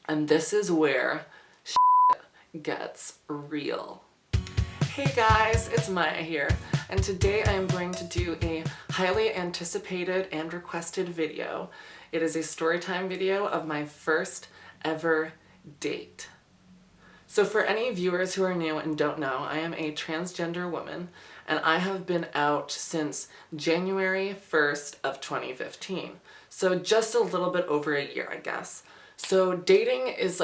And this is where shit gets real. Hey guys, it's Maya here, and today I am going to do a highly anticipated and requested video. It is a storytime video of my first ever date. So for any viewers who are new and don't know, I am a transgender woman, and I have been out since January 1st of 2015. So just a little bit over a year, I guess. So dating is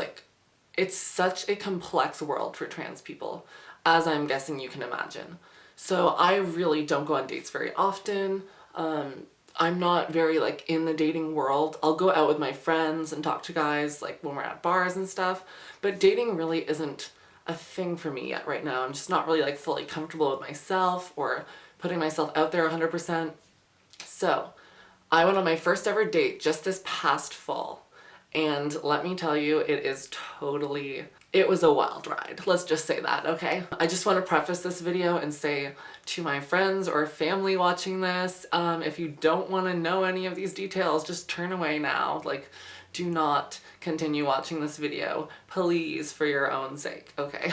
it's such a complex world for trans people, as I'm guessing you can imagine. So I really don't go on dates very often. I'm not very in the dating world. I'll go out with my friends and talk to guys when we're at bars and stuff, but dating really isn't a thing for me yet right now. I'm just not really fully comfortable with myself or putting myself out there 100%. So I went on my first ever date just this past fall, and let me tell you, it was a wild ride. Let's just say that, okay? I just want to preface this video and say to my friends or family watching this, if you don't want to know any of these details, just turn away now. Do not continue watching this video, please, for your own sake, okay?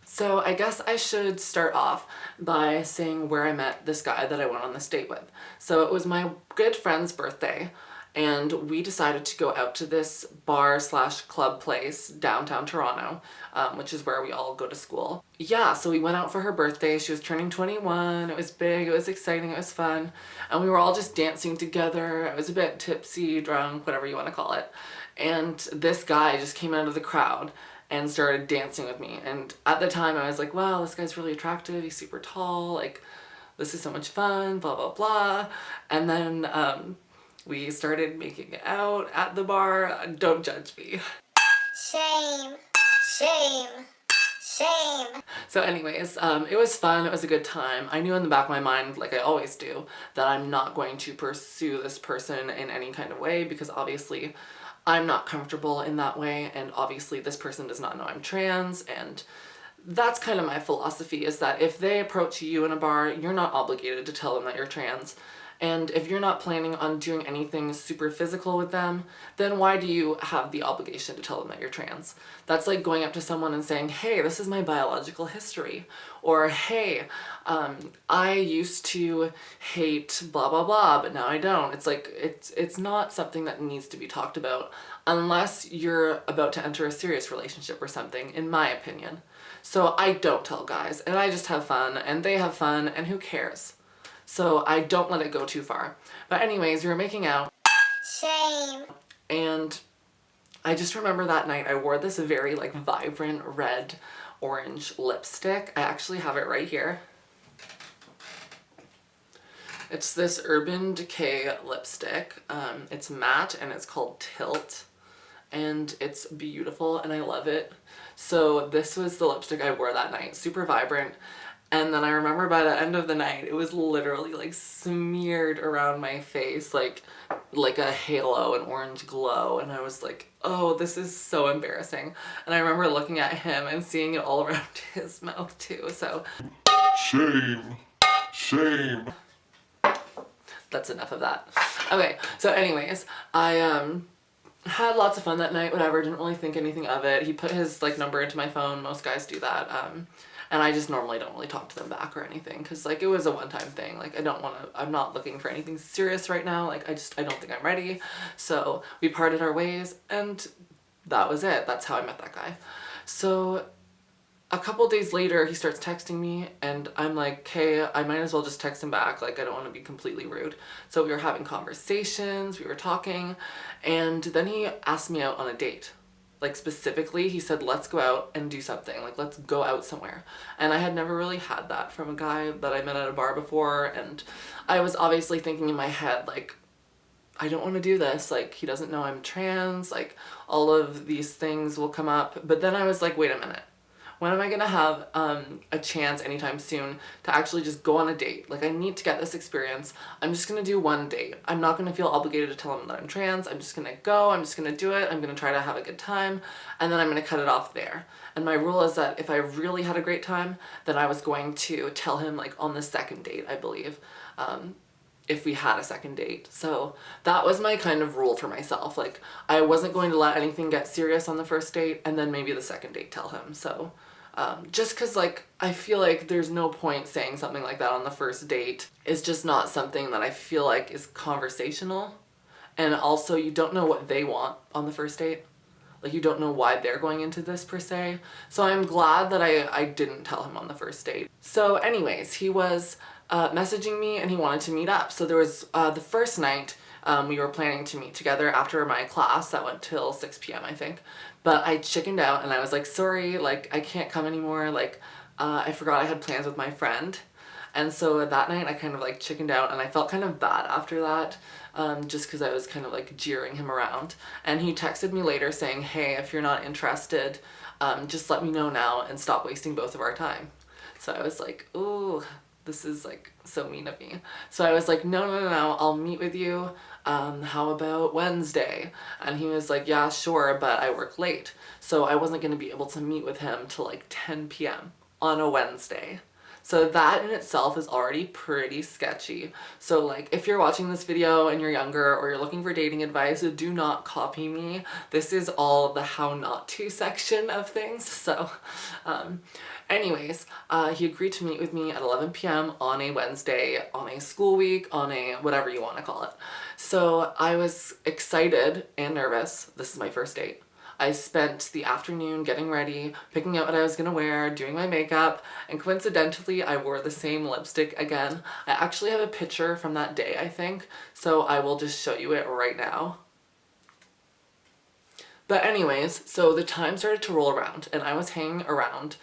So I guess I should start off by saying where I met this guy that I went on this date with. So it was my good friend's birthday, and we decided to go out to this bar slash club place downtown Toronto, which is where we all go to school. Yeah, so we went out for her birthday. She was turning 21. It was big, it was exciting, it was fun. And we were all just dancing together. I was a bit tipsy, drunk, whatever you want to call it. And this guy just came out of the crowd and started dancing with me. And at the time I was like, wow, this guy's really attractive. He's super tall. This is so much fun, blah, blah, blah. And then, we started making out at the bar. Don't judge me. Shame, shame, shame. So anyways, it was fun. It was a good time. I knew in the back of my mind, like I always do, that I'm not going to pursue this person in any kind of way because obviously I'm not comfortable in that way, and obviously this person does not know I'm trans, and that's kind of my philosophy, is that if they approach you in a bar, you're not obligated to tell them that you're trans. And if you're not planning on doing anything super physical with them, then why do you have the obligation to tell them that you're trans? That's like going up to someone and saying, hey, this is my biological history. Or, hey, I used to hate blah, blah, blah, but now I don't. It's not something that needs to be talked about unless you're about to enter a serious relationship or something, in my opinion. So I don't tell guys, and I just have fun, and they have fun, and who cares? So I don't let it go too far. But anyways, we were making out. Shame. And I just remember that night I wore this very vibrant red orange lipstick. I actually have it right here. It's this Urban Decay lipstick. It's matte and it's called Tilt. And it's beautiful and I love it. So this was the lipstick I wore that night. Super vibrant. And then I remember by the end of the night, it was literally smeared around my face, like a halo, an orange glow. And I was like, oh, this is so embarrassing. And I remember looking at him and seeing it all around his mouth too, so. Shame. Shame. That's enough of that. Okay, so anyways, I had lots of fun that night, whatever, didn't really think anything of it. He put his number into my phone, most guys do that. And I just normally don't really talk to them back or anything because it was a one-time thing. I'm not looking for anything serious right now. I don't think I'm ready. So we parted our ways and that was it. That's how I met that guy. So a couple days later, he starts texting me and I'm like, okay, I might as well just text him back. I don't want to be completely rude. So we were having conversations, we were talking, and then he asked me out on a date. Specifically, he said, let's go out and do something. Let's go out somewhere. And I had never really had that from a guy that I met at a bar before. And I was obviously thinking in my head, I don't want to do this. He doesn't know I'm trans. All of these things will come up. But then I was like, wait a minute. When am I gonna have a chance anytime soon to actually just go on a date? I need to get this experience. I'm just gonna do one date. I'm not gonna feel obligated to tell him that I'm trans. I'm just gonna go, I'm just gonna do it. I'm gonna try to have a good time, and then I'm gonna cut it off there. And my rule is that if I really had a great time, then I was going to tell him on the second date, I believe. if we had a second date. So that was my kind of rule for myself. Like, I wasn't going to let anything get serious on the first date, and then maybe the second date tell him. So just because, like, I feel like there's no point saying something like that on the first date. It's just not something that I feel like is conversational. And also, you don't know what they want on the first date. Like, you don't know why they're going into this per se. So I'm glad that I didn't tell him on the first date. So anyways, he was messaging me and he wanted to meet up. So there was the first night we were planning to meet together after my class that went till 6 p.m. I think. But I chickened out and I was like, sorry, like, I can't come anymore. Like, I forgot I had plans with my friend. And so that night I kind of like chickened out and I felt kind of bad after that, just because I was kind of like jeering him around. And he texted me later saying, hey, if you're not interested, just let me know now and stop wasting both of our time. So I was like, ooh, this is like so mean of me. So I was like, no, I'll meet with you. How about Wednesday? And he was like, yeah, sure, but I work late. So I wasn't going to be able to meet with him till like 10 p.m. on a Wednesday. So that in itself is already pretty sketchy. So like, if you're watching this video and you're younger or you're looking for dating advice, do not copy me. This is all the how not to section of things. So anyways, he agreed to meet with me at 11 p.m. on a Wednesday, on a school week, on a whatever you want to call it. So I was excited and nervous. This is my first date. I spent the afternoon getting ready, picking out what I was gonna wear, doing my makeup, and coincidentally I wore the same lipstick again. I actually have a picture from that day, I think, so I will just show you it right now. But anyways, so the time started to roll around and I was hanging around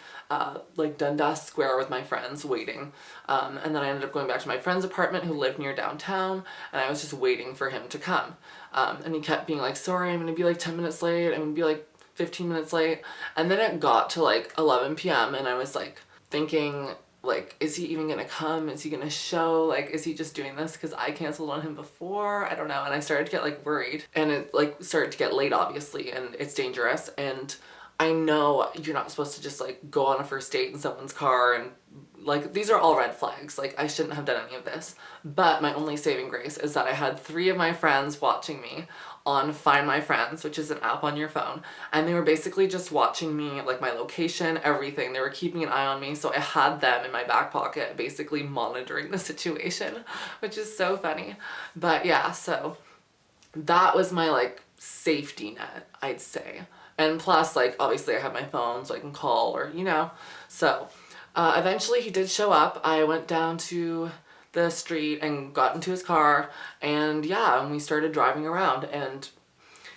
like Dundas Square with my friends waiting. And then I ended up going back to my friend's apartment who lived near downtown and I was just waiting for him to come. And he kept being like, sorry, I'm gonna be like 10 minutes late. I'm gonna be like 15 minutes late. And then it got to like 11 p.m. and I was like thinking, like, is he even gonna come? Is he gonna show? Like, is he just doing this because I canceled on him before? I don't know. And I started to get like worried and it like started to get late obviously and it's dangerous. And I know you're not supposed to just like go on a first date in someone's car and like, these are all red flags. Like, I shouldn't have done any of this. But my only saving grace is that I had 3 of my friends watching me on Find My Friends, which is an app on your phone. And they were basically just watching me, like my location, everything. They were keeping an eye on me. So I had them in my back pocket, basically monitoring the situation, which is so funny. But yeah, so that was my like safety net, I'd say. And plus, like, obviously I have my phone so I can call or, you know, so eventually he did show up. I went down to the street and got into his car and yeah, and we started driving around and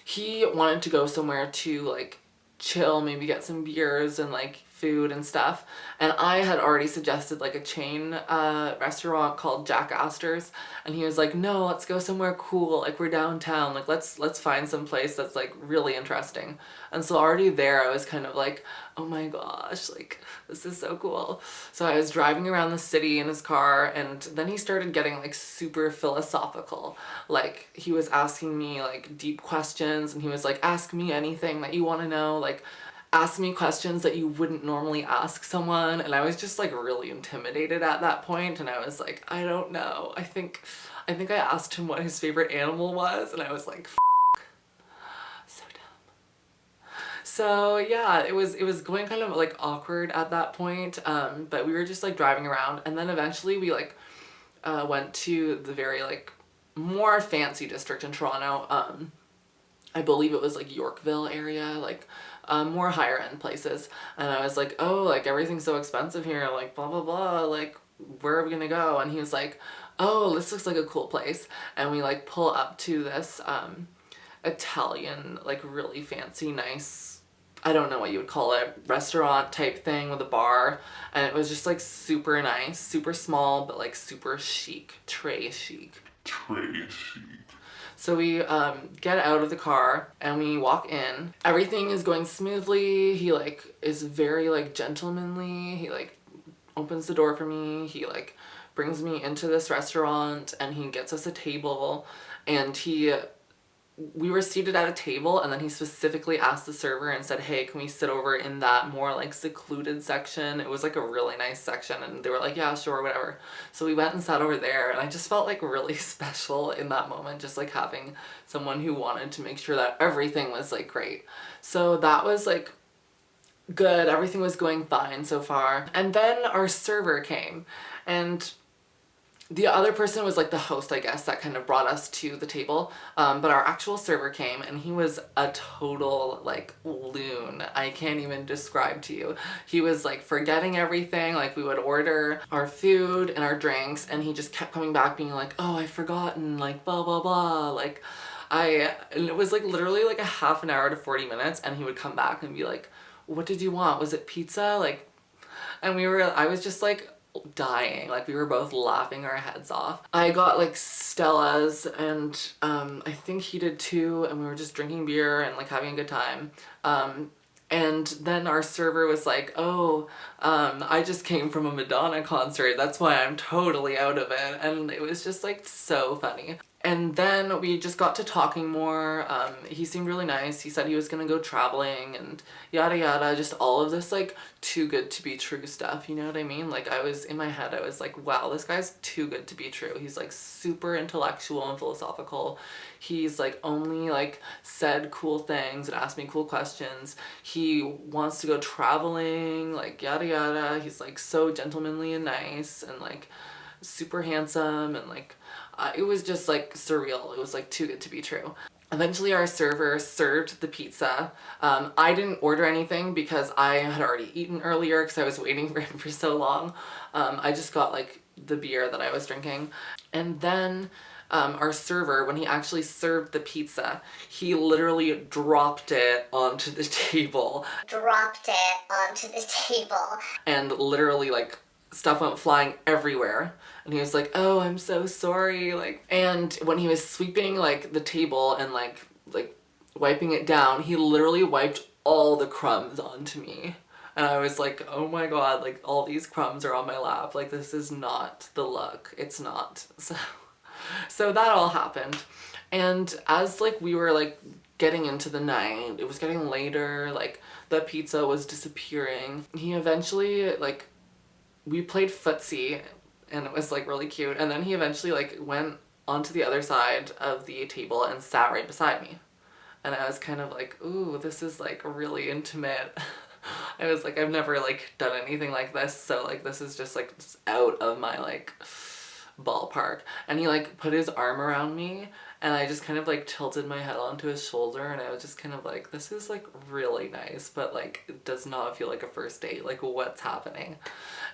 he wanted to go somewhere to like chill, maybe get some beers and like food and stuff. And I had already suggested like a chain restaurant called Jack Astor's and he was like, no, let's go somewhere cool, like we're downtown, like let's find some place that's like really interesting. And so already there I was kind of like, oh my gosh, like this is so cool. So I was driving around the city in his car and then he started getting like super philosophical. Like he was asking me like deep questions and he was like, ask me anything that you want to know, like ask me questions that you wouldn't normally ask someone. And I was just like really intimidated at that point and I was like, I don't know. I think I asked him what his favorite animal was and I was like, so dumb. So yeah, it was going kind of like awkward at that point. But we were just like driving around and then eventually we like went to the very like more fancy district in Toronto. I believe it was like Yorkville area, like more higher end places. And I was like, oh, like everything's so expensive here, like blah, blah, blah, like where are we gonna go? And he was like, oh, this looks like a cool place. And we like pull up to this Italian, like really fancy, nice, I don't know what you would call it, restaurant type thing with a bar. And it was just like super nice, super small, but like super chic, très chic. Très chic. So we get out of the car and we walk in. Everything is going smoothly. He like is very like gentlemanly. He like opens the door for me. He like brings me into this restaurant and he gets us a table and he we were seated at a table, and then he specifically asked the server and said, hey, can we sit over in that more like secluded section? It was like a really nice section, and they were like, yeah, sure, whatever. So we went and sat over there, and I just felt like really special in that moment, just like having someone who wanted to make sure that everything was like great. So that was like good. Everything was going fine so far. And then our server came, and the other person was like the host, I guess, that kind of brought us to the table. But our actual server came, and he was a total like loon. I can't even describe to you. He was like forgetting everything. Like, we would order our food and our drinks, and he just kept coming back being like, oh, I've forgotten, like blah blah blah. Like, and it was like literally like a half an hour to 40 minutes, and he would come back and be like, what did you want? Was it pizza? Like, and I was just like dying. Like, we were both laughing our heads off. I got like Stella's, and I think he did too, and we were just drinking beer and like having a good time. And then our server was like, oh, I just came from a Madonna concert, that's why I'm totally out of it. And it was just like so funny. And then we just got to talking more. He seemed really nice. He said he was gonna go traveling and yada yada, just all of this like too good to be true stuff, you know what I mean? Like, I was in my head, I was like, wow, this guy's too good to be true. He's like super intellectual and philosophical. He's like only like said cool things and asked me cool questions. He wants to go traveling, like yada yada. He's like so gentlemanly and nice, and like super handsome, and like it was just like surreal. It was like too good to be true. Eventually our server served the pizza. I didn't order anything because I had already eaten earlier because I was waiting for him for so long. I just got like the beer that I was drinking. And then our server, when he actually served the pizza, he literally dropped it onto the table. Dropped it onto the table. And literally like stuff went flying everywhere, and he was like, oh, I'm so sorry. Like, and when he was sweeping like the table and like wiping it down, he literally wiped all the crumbs onto me, and I was like, oh my god, like all these crumbs are on my lap. Like, this is not the look. It's not. So that all happened, and as like we were like getting into the night, it was getting later, like the pizza was disappearing. He eventually like, we played footsie, and it was like really cute, and then he eventually like went onto the other side of the table and sat right beside me, and I was kind of like, ooh, this is like really intimate. I was like, I've never like done anything like this, so like this is just like out of my like ballpark. And he like put his arm around me, and I just kind of like tilted my head onto his shoulder, and I was just kind of like, this is like really nice, but like it does not feel like a first date. Like, what's happening?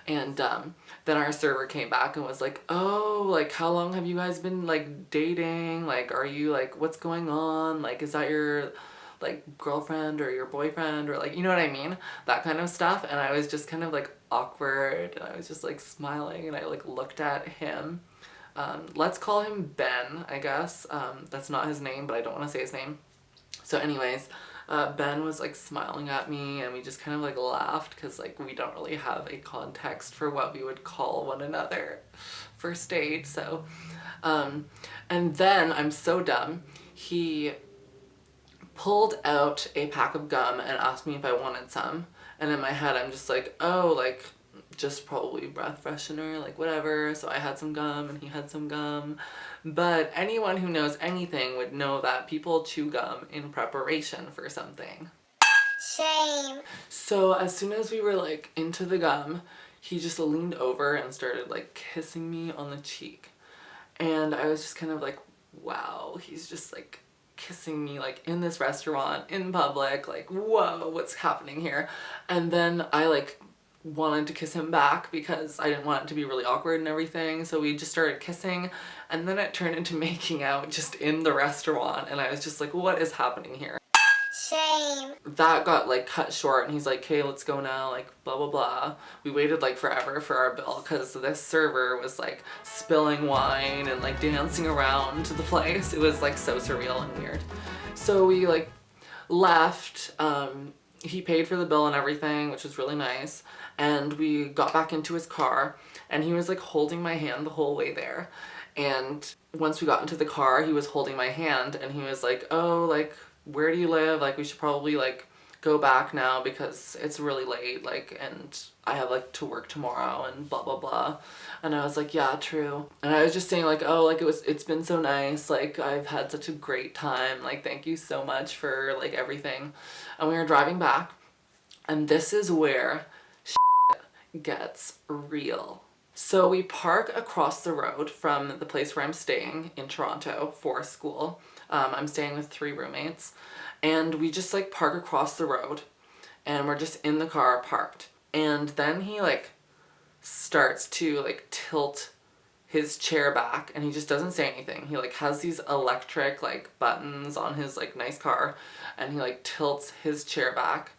And then our server came back and was like, oh, like how long have you guys been like dating? Like, are you like, what's going on? Like, is that your like girlfriend or your boyfriend, or like, you know what I mean? That kind of stuff. And I was just kind of like awkward, and I was just like smiling, and I like looked at him. Let's call him Ben, I guess. That's not his name, but I don't want to say his name. So anyways, Ben was like smiling at me, and we just kind of like laughed because like we don't really have a context for what we would call one another first date. So and then I'm so dumb, he pulled out a pack of gum and asked me if I wanted some, and in my head I'm just like, oh, like just probably breath freshener, like whatever. So I had some gum and he had some gum. But anyone who knows anything would know that people chew gum in preparation for something. Shame. So as soon as we were like into the gum, he just leaned over and started like kissing me on the cheek. And I was just kind of like, wow, he's just like kissing me like in this restaurant, in public, like, whoa, what's happening here? And then I like wanted to kiss him back because I didn't want it to be really awkward and everything, so we just started kissing, and then it turned into making out just in the restaurant, and I was just like, what is happening here? Shame. That got like cut short, and he's like, okay, let's go now, like blah blah blah. We waited like forever for our bill because this server was like spilling wine and like dancing around the place. It was like so surreal and weird. So we like left. He paid for the bill and everything, which was really nice, and we got back into his car, and he was like holding my hand the whole way there. And once we got into the car, he was holding my hand and he was like, oh, like, where do you live? Like, we should probably like go back now because it's really late, like, and I have like to work tomorrow and blah blah blah. And I was like, yeah, true. And I was just saying like, oh, like it's been so nice, like I've had such a great time, like thank you so much for like everything. And we were driving back, and this is where shit gets real. So we park across the road from the place where I'm staying in Toronto for school. I'm staying with 3 roommates, and we just like park across the road, and we're just in the car parked. And then he like starts to like tilt his chair back, and he just doesn't say anything. He like has these electric like buttons on his like nice car, and he like tilts his chair back,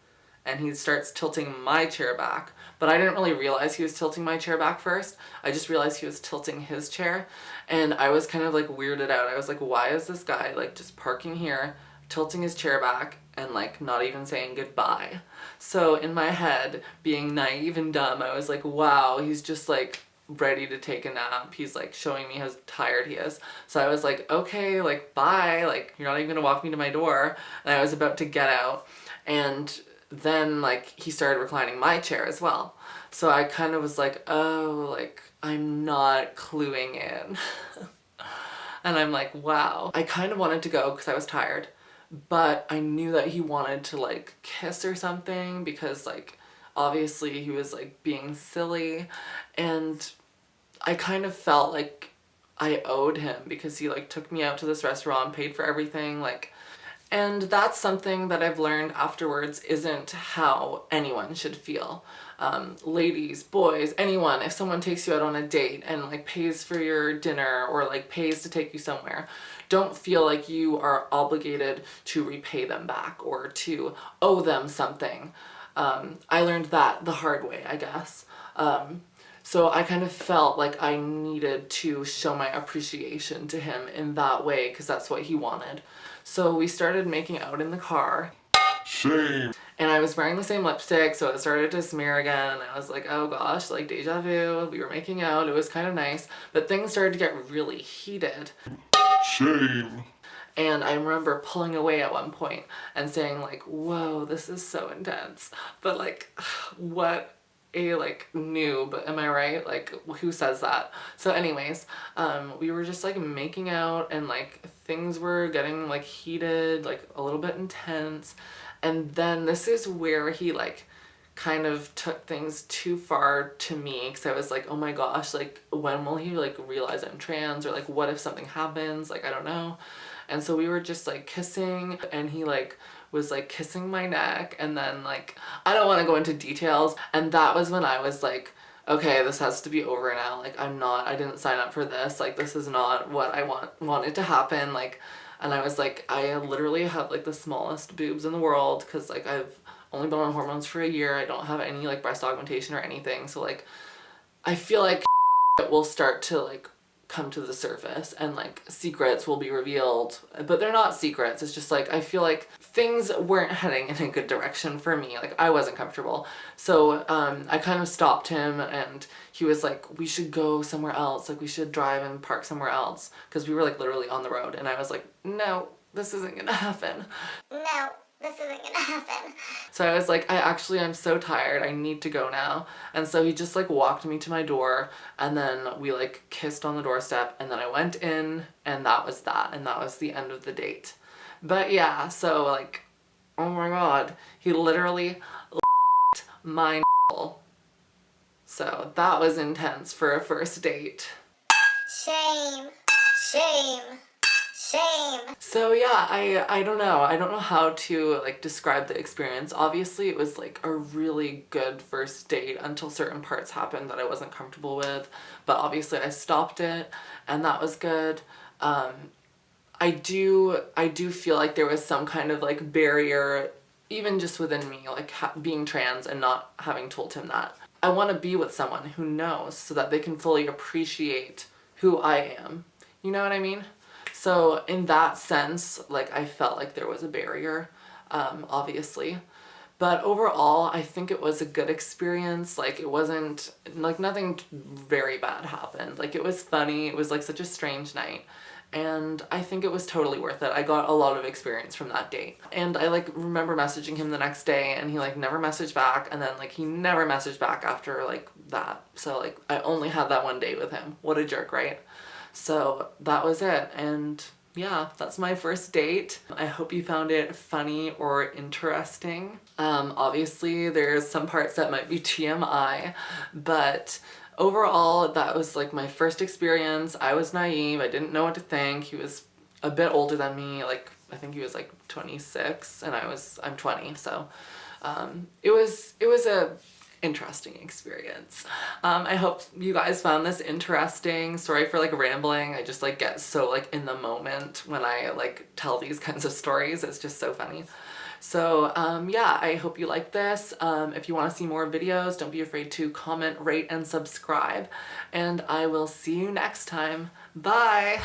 and he starts tilting my chair back. But I didn't really realize he was tilting my chair back first. I just realized he was tilting his chair, and I was kind of like weirded out. I was like, why is this guy like just parking here, tilting his chair back, and like not even saying goodbye? So in my head, being naive and dumb, I was like, wow, he's just like ready to take a nap. He's like showing me how tired he is. So I was like, okay, like bye, like you're not even gonna walk me to my door. And I was about to get out, and then like he started reclining my chair as well. So I kind of was like, oh, like I'm not cluing in. And I'm like, wow. I kind of wanted to go because I was tired, but I knew that he wanted to like kiss or something because like obviously he was like being silly, and I kind of felt like I owed him because he like took me out to this restaurant, paid for everything, like. And that's something that I've learned afterwards isn't how anyone should feel. Ladies, boys, anyone, if someone takes you out on a date and like pays for your dinner or like pays to take you somewhere, don't feel like you are obligated to repay them back or to owe them something. I learned that the hard way, I guess. So I kind of felt like I needed to show my appreciation to him in that way because that's what he wanted. So we started making out in the car. Shame. And I was wearing the same lipstick, so it started to smear again. And I was like, oh gosh, like deja vu. We were making out. It was kind of nice. But things started to get really heated. Shame. And I remember pulling away at one point and saying like, whoa, this is so intense. But like, what a like noob, am I right? Like, who says that? So anyways, we were just like making out, and like things were getting like heated, like a little bit intense. And then this is where he like kind of took things too far to me, because I was like, oh my gosh, like when will he like realize I'm trans, or like what if something happens, like I don't know. And so we were just like kissing, and he like was like kissing my neck, and then like I don't want to go into details, and that was when I was like, okay, this has to be over now. Like I didn't sign up for this. Like this is not what I wanted to happen. Like, and I was like, I literally have like the smallest boobs in the world because like I've only been on hormones for a year. I don't have any like breast augmentation or anything. So like I feel like it will start to like come to the surface, and like secrets will be revealed, but they're not secrets. It's just like I feel like things weren't heading in a good direction for me. Like I wasn't comfortable. So I kind of stopped him, and he was like, we should go somewhere else, like we should drive and park somewhere else, because we were like literally on the road. And I was like, no, this isn't gonna happen. No, this isn't gonna happen. So I was like, I'm so tired. I need to go now. And so he just like walked me to my door, and then we like kissed on the doorstep, and then I went in, and that was that. And that was the end of the date. But yeah, so like, oh my God, he literally licked my nipple. So that was intense for a first date. Shame. Shame. Shame. So yeah, I don't know. I don't know how to like describe the experience. Obviously it was like a really good first date until certain parts happened that I wasn't comfortable with, but obviously I stopped it, and that was good. I do feel like there was some kind of like barrier even just within me, like being trans and not having told him that. I want to be with someone who knows so that they can fully appreciate who I am. You know what I mean? So in that sense, like I felt like there was a barrier, obviously. But overall, I think it was a good experience. Like, it wasn't, like, nothing very bad happened. Like, it was funny. It was like such a strange night. And I think it was totally worth it. I got a lot of experience from that date. And I like remember messaging him the next day, and he like never messaged back, and then like he never messaged back after like that. So like I only had that one date with him. What a jerk, right? So that was it. And yeah, that's my first date. I hope you found it funny or interesting. Obviously there's some parts that might be TMI, but overall that was like my first experience. I was naive. I didn't know what to think. He was a bit older than me. Like, I think he was like 26 and I'm 20. So, it was a interesting experience. I hope you guys found this interesting. Sorry for like rambling. I just like get so like in the moment when I like tell these kinds of stories. It's just so funny. So yeah, I hope you like this. If you want to see more videos, don't be afraid to comment, rate, and subscribe. And I will see you next time. Bye!